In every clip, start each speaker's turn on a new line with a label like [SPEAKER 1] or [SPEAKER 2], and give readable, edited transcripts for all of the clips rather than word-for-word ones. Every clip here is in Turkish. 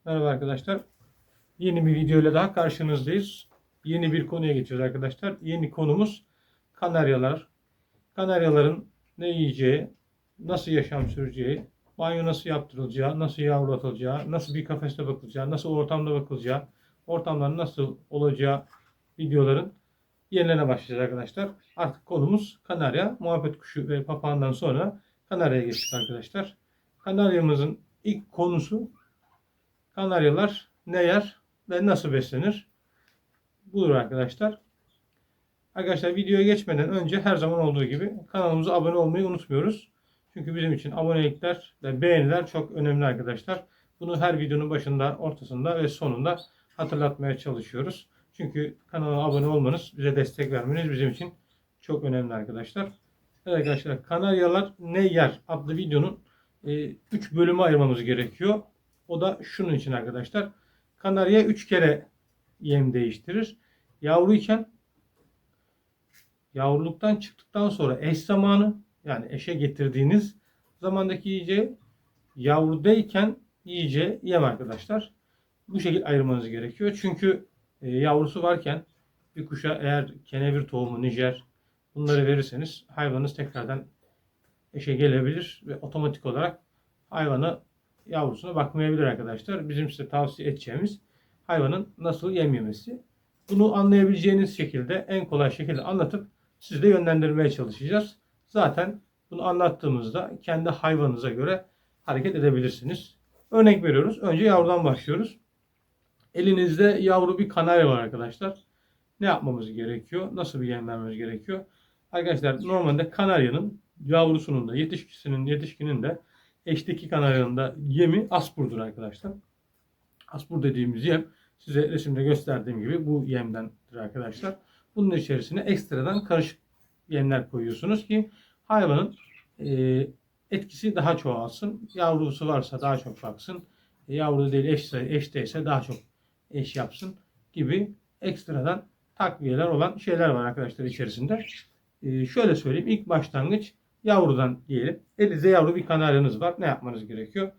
[SPEAKER 1] Merhaba arkadaşlar. Yeni bir video ile daha karşınızdayız. Yeni bir konuya geçiyoruz arkadaşlar. Yeni konumuz kanaryalar. Kanaryaların ne yiyeceği, nasıl yaşam süreceği, banyo nasıl yaptırılacağı, nasıl yavrulatılacağı, nasıl bir kafeste bakılacağı, nasıl ortamda bakılacağı, ortamların nasıl olacağı videoların yenilerine başlayacağız arkadaşlar. Artık konumuz kanarya, muhabbet kuşu ve papağandan sonra kanaryaya geçtik arkadaşlar. Kanaryamızın ilk konusu kanaryalar ne yer ve nasıl beslenir? Budur arkadaşlar. Arkadaşlar videoya geçmeden önce her zaman olduğu gibi kanalımıza abone olmayı unutmuyoruz. Çünkü bizim için abonelikler ve beğeniler çok önemli arkadaşlar. Bunu her videonun başında, ortasında ve sonunda hatırlatmaya çalışıyoruz. Çünkü kanala abone olmanız, bize destek vermeniz bizim için çok önemli arkadaşlar. Evet arkadaşlar, Kanaryalar Ne Yer adlı videonun 3 bölüme ayırmamız gerekiyor. O da şunun için arkadaşlar. Kanarya 3 kere yem değiştirir. Yavruyken, yavruluktan çıktıktan sonra eş zamanı, yani eşe getirdiğiniz zamandaki yiyeceği, yavrudayken yiyeceği yem arkadaşlar. Bu şekilde ayırmanız gerekiyor. Çünkü yavrusu varken bir kuşa eğer kenevir tohumu, nijer bunları verirseniz hayvanınız tekrardan eşe gelebilir ve otomatik olarak hayvanı yavrusuna bakmayabilir arkadaşlar. Bizim size tavsiye edeceğimiz hayvanın nasıl yem yemesi. Bunu anlayabileceğiniz şekilde, en kolay şekilde anlatıp sizi de yönlendirmeye çalışacağız. Zaten bunu anlattığımızda kendi hayvanınıza göre hareket edebilirsiniz. Örnek veriyoruz. Önce yavrudan başlıyoruz. Elinizde yavru bir kanarya var arkadaşlar. Ne yapmamız gerekiyor? Nasıl bir yem vermemiz gerekiyor? Arkadaşlar normalde kanaryanın yavrusunun da yetişkinin de eşteki kanaryanın da yemi asburdur arkadaşlar. Aspur dediğimiz yem size resimde gösterdiğim gibi bu yemdendir arkadaşlar. Bunun içerisine ekstradan karışık yemler koyuyorsunuz ki hayvanın etkisi daha çoğalsın. Yavrusu varsa daha çok baksın. Yavru değil eşteyse daha çok eş yapsın gibi ekstradan takviyeler olan şeyler var arkadaşlar içerisinde. Şöyle söyleyeyim. İlk başlangıç yavrudan diyelim. Elinizde yavru bir kanaryanız var. Ne yapmanız gerekiyor?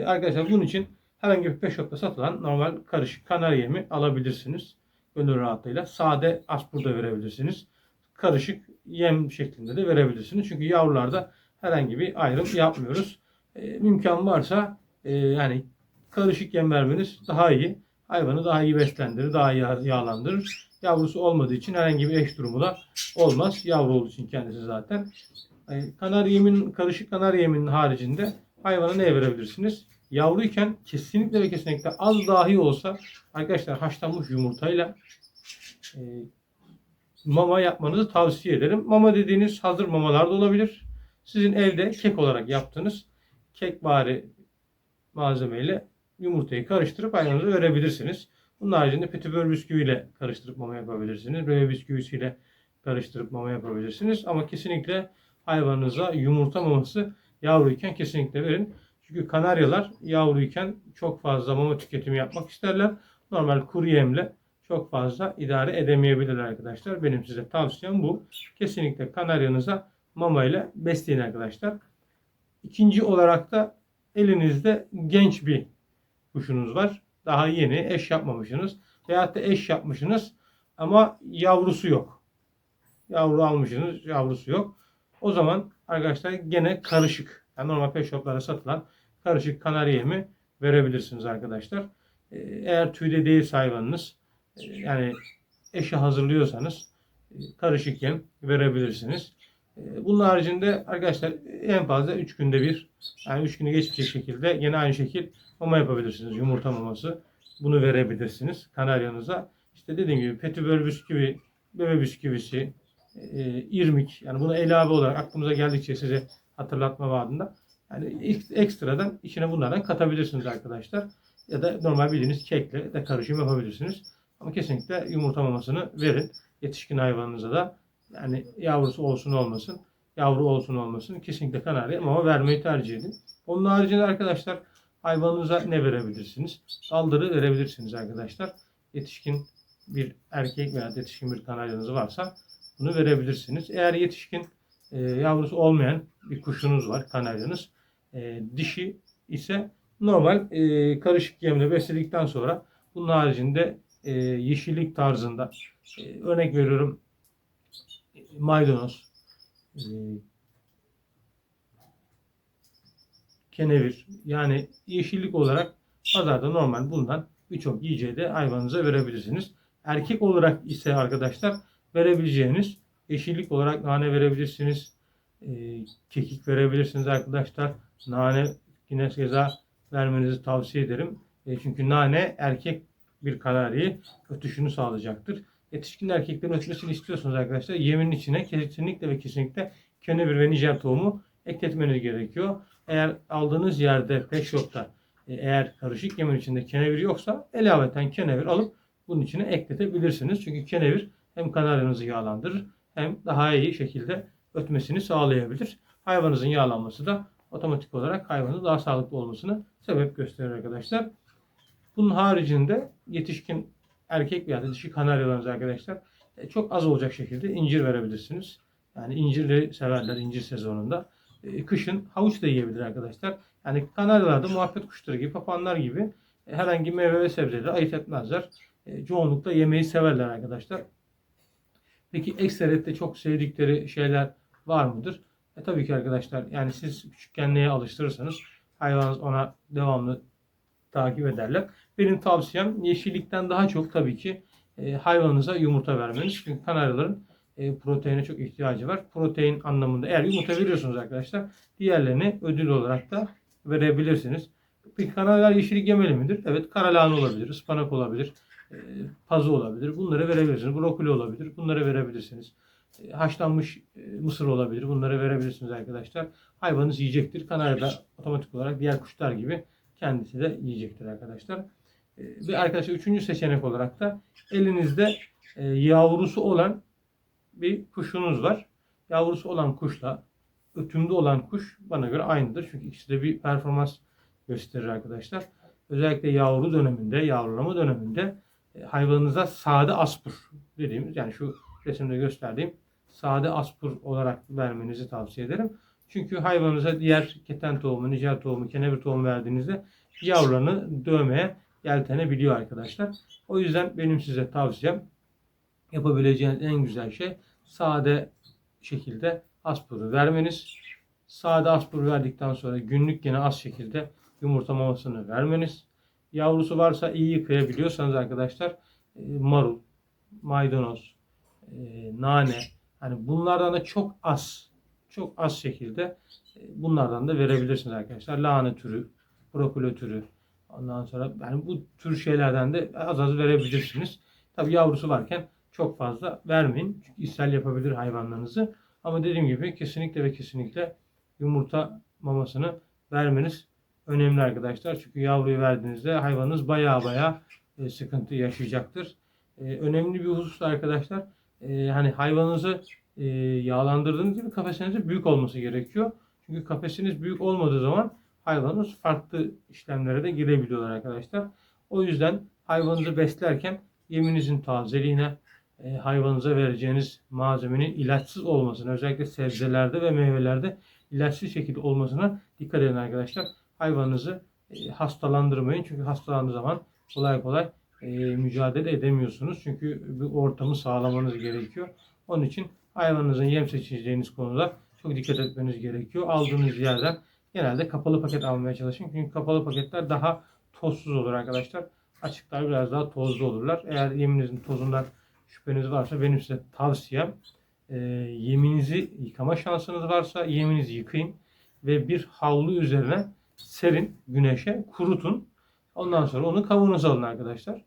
[SPEAKER 1] Arkadaşlar bunun için herhangi bir pet shop'ta satılan normal karışık kanarya yemi alabilirsiniz. Gönül rahatlığıyla. Sade aspur da verebilirsiniz. Karışık yem şeklinde de verebilirsiniz. Çünkü yavrularda herhangi bir ayrım yapmıyoruz. Mümkün varsa yani karışık yem vermeniz daha iyi. Hayvanı daha iyi beslendirir, daha iyi yağlandırır. Yavrusu olmadığı için herhangi bir eş durumu da olmaz. Yavru olduğu için kendisi zaten. Kanarya yemin, karışık kanarya yeminin haricinde hayvana ne verebilirsiniz? Yavruyken kesinlikle ve kesinlikle az dahi olsa arkadaşlar haşlanmış yumurtayla mama yapmanızı tavsiye ederim. Mama dediğiniz hazır mamalar da olabilir. Sizin evde kek olarak yaptığınız kekvari malzemeyle yumurtayı karıştırıp hayvanınıza verebilirsiniz. Bunun haricinde petibör bisküviyle karıştırıp mama yapabilirsiniz. Bebe bisküvisiyle karıştırıp mama yapabilirsiniz. Ama kesinlikle hayvanınıza yumurta maması yavruyken kesinlikle verin. Çünkü kanaryalar yavruyken çok fazla mama tüketimi yapmak isterler. Normal kuru yemle çok fazla idare edemeyebilirler arkadaşlar. Benim size tavsiyem bu. Kesinlikle kanaryanıza mama ile besleyin arkadaşlar. İkinci olarak da elinizde genç bir kuşunuz var. Daha yeni eş yapmamışsınız. Veyahut da eş yapmışsınız ama yavrusu yok. Yavru almışsınız, yavrusu yok. O zaman arkadaşlar gene karışık, yani normal pet shop'lara satılan karışık kanarya yemi verebilirsiniz arkadaşlar. Eğer tüyde değilse hayvanınız, yani eşi hazırlıyorsanız karışık yem verebilirsiniz. Bunun haricinde arkadaşlar en fazla 3 günde bir, yani 3 günü geçmeyecek şekilde yine aynı şekil mama yapabilirsiniz. Yumurta maması. Bunu verebilirsiniz kanaryanıza. İşte dediğim gibi petibör bisküvi, bebe bisküvisi, irmik. Yani bunu ilave olarak aklımıza geldikçe size hatırlatma babında. Yani ekstradan içine bunlardan katabilirsiniz arkadaşlar. Ya da normal bildiğiniz kekle de karışım yapabilirsiniz. Ama kesinlikle yumurta mamasını verin. Yetişkin hayvanınıza da. Yani yavrusu olsun olmasın, yavru olsun olmasın kesinlikle kanarya mama vermeyi tercih edin. Onun haricinde arkadaşlar hayvanınıza ne verebilirsiniz? Saldırı verebilirsiniz arkadaşlar. Yetişkin bir erkek veya yetişkin bir kanaryanız varsa bunu verebilirsiniz. Eğer yetişkin yavrusu olmayan bir kuşunuz var, kanaryanız. Dişi ise Normal karışık yemle besledikten sonra bunun haricinde yeşillik tarzında örnek veriyorum, maydanoz, e, kenevir, yani yeşillik olarak pazarda normal bulunan birçok yiyeceği de hayvanınıza verebilirsiniz. Erkek olarak ise arkadaşlar verebileceğiniz yeşillik olarak nane verebilirsiniz. Kekik verebilirsiniz arkadaşlar. Nane yine keza vermenizi tavsiye ederim. Çünkü nane erkek bir kanaryeyi ötüşünü sağlayacaktır. Yetişkin erkeklerin ötmesini istiyorsanız arkadaşlar yemin içine kesinlikle ve kesinlikle kenevir ve nijer tohumu ekletmeniz gerekiyor. Eğer aldığınız yerde pet shop'ta eğer karışık yemin içinde kenevir yoksa ilaveten kenevir alıp bunun içine ekletebilirsiniz. Çünkü kenevir hem kanaryanızı yağlandırır hem daha iyi şekilde ötmesini sağlayabilir. Hayvanınızın yağlanması da otomatik olarak hayvanın daha sağlıklı olmasını sebep gösterir arkadaşlar. Bunun haricinde yetişkin erkek veya dişi kanaryalarınız arkadaşlar çok az olacak şekilde incir verebilirsiniz. Yani incirleri severler incir sezonunda. Kışın havuç da yiyebilir arkadaşlar. Yani kanaryalarda muhabbet kuşları gibi, papağanlar gibi herhangi meyve ve sebzeleri ayırt etmezler. Çoğunlukla yemeği severler arkadaşlar. Peki ekseriyette çok sevdikleri şeyler var mıdır? Tabii ki arkadaşlar. Yani siz küçükken neye alıştırırsanız hayvanınız ona devamlı takip ederler. Benim tavsiyem yeşillikten daha çok tabii ki hayvanınıza yumurta vermeniz. Çünkü kanaryaların proteine çok ihtiyacı var. Protein anlamında eğer yumurta veriyorsunuz arkadaşlar diğerlerini ödül olarak da verebilirsiniz. Peki kanaryalar yeşillik yemeli midir? Evet, karalahana olabilir, ıspanak olabilir, pazı olabilir. Bunları verebilirsiniz. Brokoli olabilir. Bunları verebilirsiniz. Haşlanmış mısır olabilir. Bunları verebilirsiniz arkadaşlar. Hayvanınız yiyecektir. Kanarya da otomatik olarak diğer kuşlar gibi kendisi de yiyecektir arkadaşlar. Ve arkadaşlar üçüncü seçenek olarak da elinizde yavrusu olan bir kuşunuz var. Yavrusu olan kuşla ötümde olan kuş bana göre aynıdır. Çünkü ikisi de bir performans gösterir arkadaşlar. Özellikle yavru döneminde, yavrulama döneminde hayvanınıza sade aspur dediğimiz, yani şu resimde gösterdiğim sade aspur olarak vermenizi tavsiye ederim. Çünkü hayvanınıza diğer keten tohumu, nijer tohumu, kenevir tohumu verdiğinizde yavrularını dövmeye yeltenebiliyor arkadaşlar. O yüzden benim size tavsiyem, yapabileceğiniz en güzel şey sade şekilde aspuru vermeniz. Sade aspuru verdikten sonra günlük yine az şekilde yumurta mamasını vermeniz. Yavrusu varsa iyi yıkayabiliyorsanız arkadaşlar marul, maydanoz, nane, hani bunlardan da çok az şekilde bunlardan da verebilirsiniz arkadaşlar. Lahana türü, brokoli türü, ondan sonra yani bu tür şeylerden de az az verebilirsiniz. Tabii yavrusu varken çok fazla vermeyin. Çünkü ishal yapabilir hayvanlarınızı. Ama dediğim gibi kesinlikle ve kesinlikle yumurta mamasını vermeniz önemli arkadaşlar. Çünkü yavruyu verdiğinizde hayvanınız baya sıkıntı yaşayacaktır. Önemli bir husus arkadaşlar. Hani hayvanınızı yağlandırdığınız gibi kafesinizin büyük olması gerekiyor. Çünkü kafesiniz büyük olmadığı zaman hayvanınız farklı işlemlere de girebiliyorlar arkadaşlar. O yüzden hayvanınızı beslerken yeminizin tazeliğine, hayvanınıza vereceğiniz malzemenin ilaçsız olmasına, özellikle sebzelerde ve meyvelerde ilaçsız şekilde olmasına dikkat edin arkadaşlar. Hayvanınızı hastalandırmayın. Çünkü hastalandığı zaman kolay kolay mücadele edemiyorsunuz. Çünkü bir ortamı sağlamanız gerekiyor. Onun için hayvanınızın yem seçeceğiniz konuda çok dikkat etmeniz gerekiyor. Aldığınız yerden genelde kapalı paket almaya çalışın. Çünkü kapalı paketler daha tozsuz olur arkadaşlar. Açıklar biraz daha tozlu olurlar. Eğer yeminizin tozundan şüpheniz varsa benim size tavsiyem, yeminizi yıkama şansınız varsa yeminizi yıkayın ve bir havlu üzerine serin, güneşe kurutun. Ondan sonra onu kavanoza alın arkadaşlar.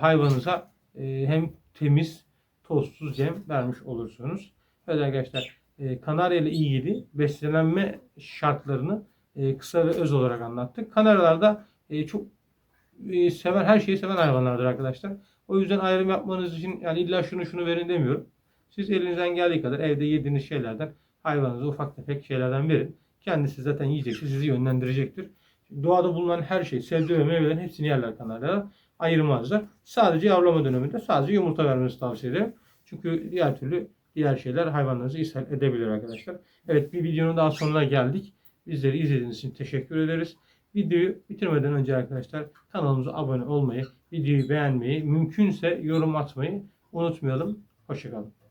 [SPEAKER 1] Hayvanınıza hem temiz, tozsuz yem vermiş olursunuz. Evet arkadaşlar, kanarya ile ilgili beslenme şartlarını kısa ve öz olarak anlattık. Kanaryalarda çok seven, her şeyi seven hayvanlardır arkadaşlar. O yüzden ayrım yapmanız için yani illa şunu verin demiyorum. Siz elinizden geldiği kadar evde yediğiniz şeylerden hayvanınıza ufak tefek şeylerden verin. Kendisi zaten yiyecektir, sizi yönlendirecektir. Doğada bulunan her şey, sebze ve meyvelerin hepsini yerler kanaryalar. Ayırmazlar. Sadece yavrulama döneminde sadece yumurta vermenizi tavsiye ederim. Çünkü diğer türlü diğer şeyler hayvanlarınızı ishal edebilir arkadaşlar. Evet, bir videonun daha sonuna geldik. Bizleri izlediğiniz için teşekkür ederiz. Videoyu bitirmeden önce arkadaşlar kanalımıza abone olmayı, videoyu beğenmeyi, mümkünse yorum atmayı unutmayalım. Hoşça kalın.